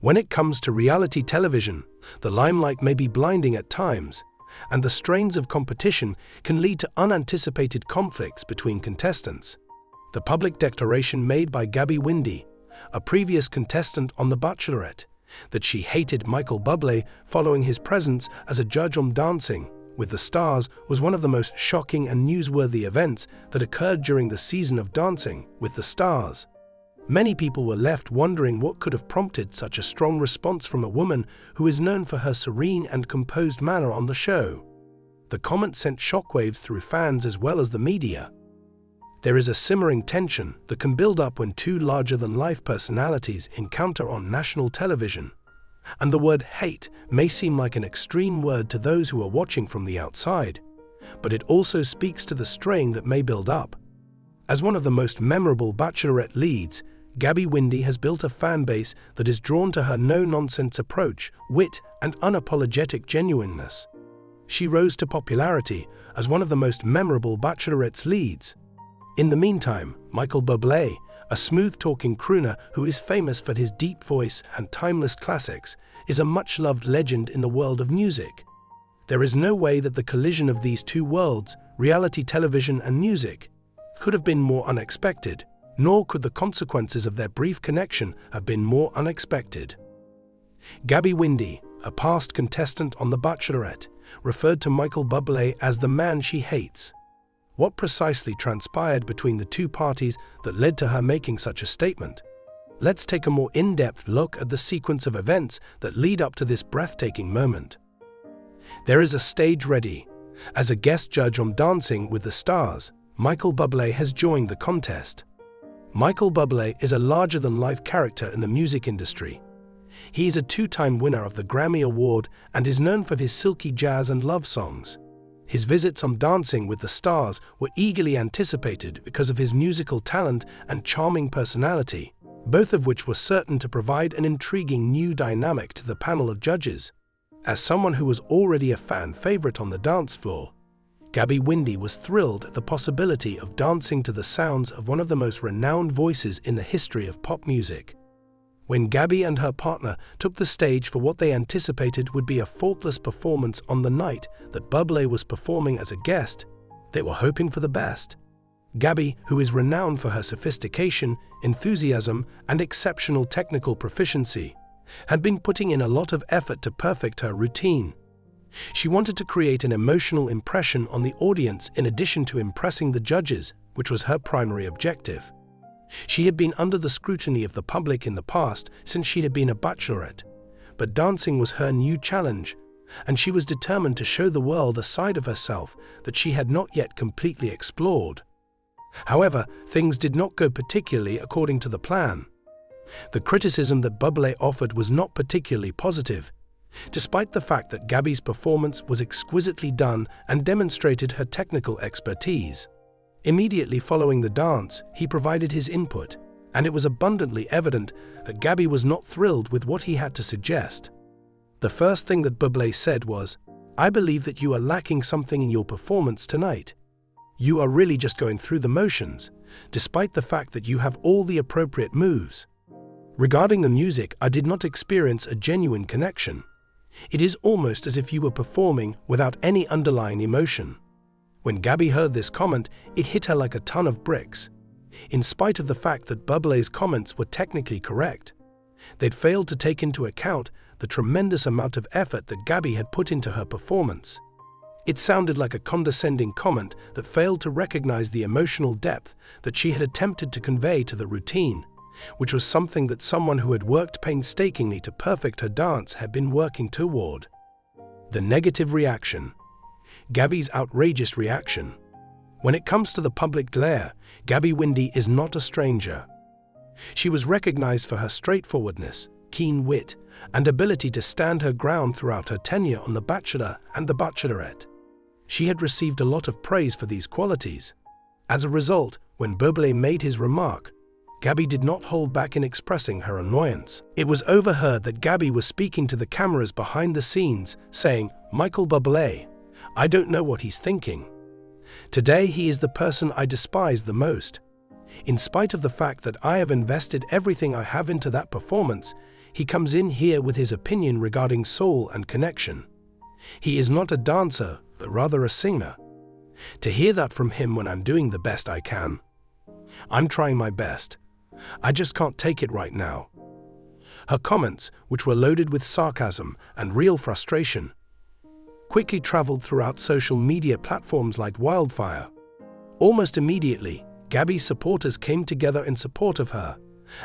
When it comes to reality television, the limelight may be blinding at times, and the strains of competition can lead to unanticipated conflicts between contestants. The public declaration made by Gabby Windey, a previous contestant on The Bachelorette, that she hated Michael Bublé following his presence as a judge on Dancing with the Stars was one of the most shocking and newsworthy events that occurred during the season of Dancing with the Stars. Many people were left wondering what could have prompted such a strong response from a woman who is known for her serene and composed manner on the show. The comment sent shockwaves through fans as well as the media. There is a simmering tension that can build up when two larger-than-life personalities encounter on national television, and the word hate may seem like an extreme word to those who are watching from the outside, but it also speaks to the strain that may build up. As one of the most memorable Bachelorette leads, Gabby Windey has built a fan base that is drawn to her no-nonsense approach, wit, and unapologetic genuineness. She rose to popularity as one of the most memorable Bachelorette's leads. In the meantime, Michael Bublé, a smooth-talking crooner who is famous for his deep voice and timeless classics, is a much-loved legend in the world of music. There is no way that the collision of these two worlds, reality television and music, could have been more unexpected, nor could the consequences of their brief connection have been more unexpected. Gabby Windey, a past contestant on The Bachelorette, referred to Michael Bublé as the man she hates. What precisely transpired between the two parties that led to her making such a statement? Let's take a more in-depth look at the sequence of events that lead up to this breathtaking moment. There is a stage ready. As a guest judge on Dancing with the Stars, Michael Bublé has joined the contest. Michael Bublé is a larger-than-life character in the music industry. He is a two-time winner of the Grammy Award and is known for his silky jazz and love songs. His visits on Dancing with the Stars were eagerly anticipated because of his musical talent and charming personality, both of which were certain to provide an intriguing new dynamic to the panel of judges. As someone who was already a fan favorite on the dance floor, Gabby Windey was thrilled at the possibility of dancing to the sounds of one of the most renowned voices in the history of pop music. When Gabby and her partner took the stage for what they anticipated would be a faultless performance on the night that Bublé was performing as a guest, they were hoping for the best. Gabby, who is renowned for her sophistication, enthusiasm, and exceptional technical proficiency, had been putting in a lot of effort to perfect her routine. She wanted to create an emotional impression on the audience in addition to impressing the judges, which was her primary objective. She had been under the scrutiny of the public in the past since she had been a bachelorette, but dancing was her new challenge, and she was determined to show the world a side of herself that she had not yet completely explored. However, things did not go particularly according to the plan. The criticism that Bublé offered was not particularly positive, despite the fact that Gabby's performance was exquisitely done and demonstrated her technical expertise. Immediately following the dance, he provided his input, and it was abundantly evident that Gabby was not thrilled with what he had to suggest. The first thing that Bublé said was, "I believe that you are lacking something in your performance tonight. You are really just going through the motions, despite the fact that you have all the appropriate moves. Regarding the music, I did not experience a genuine connection. It is almost as if you were performing without any underlying emotion." When Gabby heard this comment, it hit her like a ton of bricks. In spite of the fact that Bublé's comments were technically correct, they'd failed to take into account the tremendous amount of effort that Gabby had put into her performance. It sounded like a condescending comment that failed to recognize the emotional depth that she had attempted to convey to the routine, which was something that someone who had worked painstakingly to perfect her dance had been working toward. The negative reaction. Gabby's outrageous reaction. When it comes to the public glare, Gabby Windey is not a stranger. She was recognized for her straightforwardness, keen wit, and ability to stand her ground throughout her tenure on The Bachelor and The Bachelorette. She had received a lot of praise for these qualities. As a result, when Bublé made his remark, Gabby did not hold back in expressing her annoyance. It was overheard that Gabby was speaking to the cameras behind the scenes, saying, "Michael Bublé, I don't know what he's thinking. Today he is the person I despise the most. In spite of the fact that I have invested everything I have into that performance, He comes in here with his opinion regarding soul and connection. He is not a dancer, but rather a singer. To hear that from him when I'm doing the best I can. I'm trying my best. I just can't take it right now. Her comments, which were loaded with sarcasm and real frustration, quickly traveled throughout social media platforms like wildfire. Almost immediately, Gabby's supporters came together in support of her,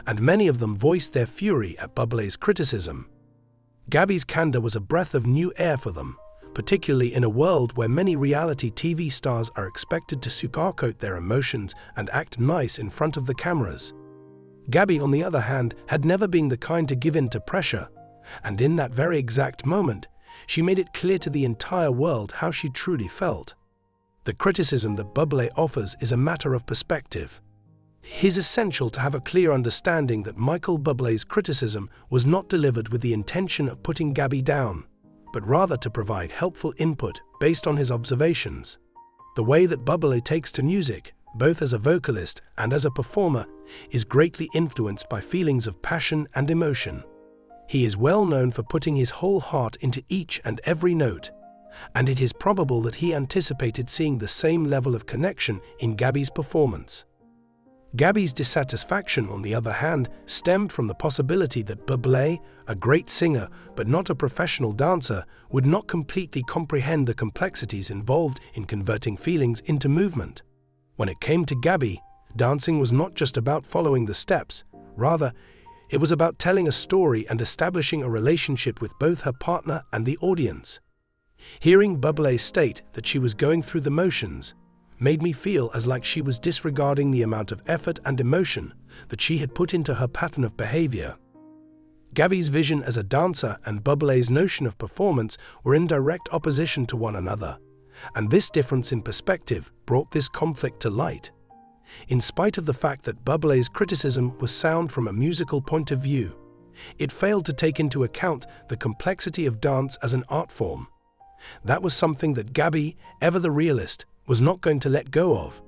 and many of them voiced their fury at Bublé's criticism. Gabby's candor was a breath of new air for them, particularly in a world where many reality TV stars are expected to sugarcoat their emotions and act nice in front of the cameras. Gabby, on the other hand, had never been the kind to give in to pressure, and in that very exact moment, she made it clear to the entire world how she truly felt. The criticism that Bublé offers is a matter of perspective. It is essential to have a clear understanding that Michael Bublé's criticism was not delivered with the intention of putting Gabby down, but rather to provide helpful input based on his observations. The way that Bublé takes to music, both as a vocalist and as a performer, is greatly influenced by feelings of passion and emotion. He is well known for putting his whole heart into each and every note, and it is probable that he anticipated seeing the same level of connection in Gabby's performance. Gabby's dissatisfaction, on the other hand, stemmed from the possibility that Bublé, a great singer but not a professional dancer, would not completely comprehend the complexities involved in converting feelings into movement. When it came to Gabby, dancing was not just about following the steps, rather, it was about telling a story and establishing a relationship with both her partner and the audience. Hearing Bublé state that she was going through the motions made me feel as like she was disregarding the amount of effort and emotion that she had put into her pattern of behavior. Gabby's vision as a dancer and Bublé's notion of performance were in direct opposition to one another, and this difference in perspective brought this conflict to light. In spite of the fact that Bublé's criticism was sound from a musical point of view, it failed to take into account the complexity of dance as an art form. That was something that Gabby, ever the realist, was not going to let go of.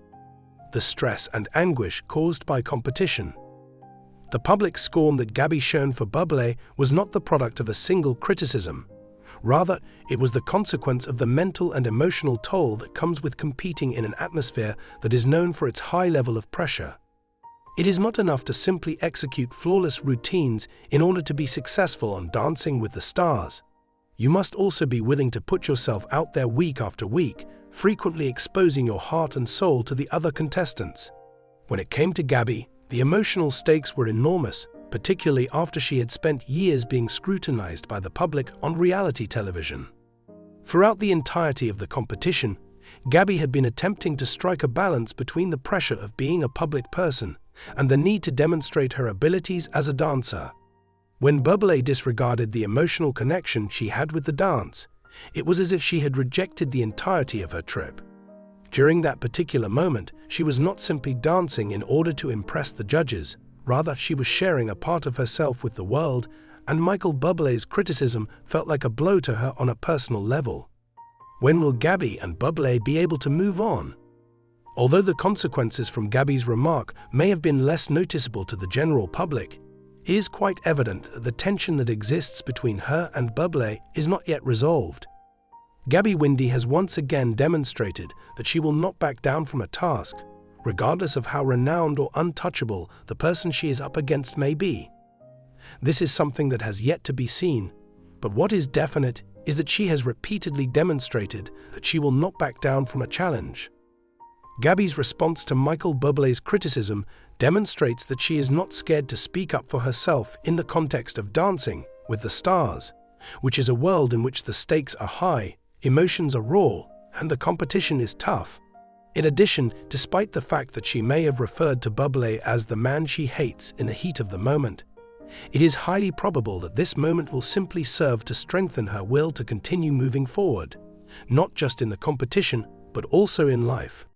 The stress and anguish caused by competition. The public scorn that Gabby shown for Bublé was not the product of a single criticism. Rather, it was the consequence of the mental and emotional toll that comes with competing in an atmosphere that is known for its high level of pressure. It is not enough to simply execute flawless routines in order to be successful on Dancing with the Stars. You must also be willing to put yourself out there week after week, frequently exposing your heart and soul to the other contestants. When it came to Gabby, the emotional stakes were enormous, particularly after she had spent years being scrutinized by the public on reality television. Throughout the entirety of the competition, Gabby had been attempting to strike a balance between the pressure of being a public person and the need to demonstrate her abilities as a dancer. When Bublé disregarded the emotional connection she had with the dance, it was as if she had rejected the entirety of her trip. During that particular moment, she was not simply dancing in order to impress the judges, rather she was sharing a part of herself with the world, and Michael Bublé's criticism felt like a blow to her on a personal level. When will Gabby and Bublé be able to move on? Although the consequences from Gabby's remark may have been less noticeable to the general public, it is quite evident that the tension that exists between her and Bublé is not yet resolved. Gabby Windey has once again demonstrated that she will not back down from a task, regardless of how renowned or untouchable the person she is up against may be. This is something that has yet to be seen, but what is definite is that she has repeatedly demonstrated that she will not back down from a challenge. Gabby's response to Michael Bublé's criticism demonstrates that she is not scared to speak up for herself in the context of Dancing with the Stars, which is a world in which the stakes are high, emotions are raw, and the competition is tough. In addition, despite the fact that she may have referred to Bublé as the man she hates in the heat of the moment, it is highly probable that this moment will simply serve to strengthen her will to continue moving forward, not just in the competition, but also in life.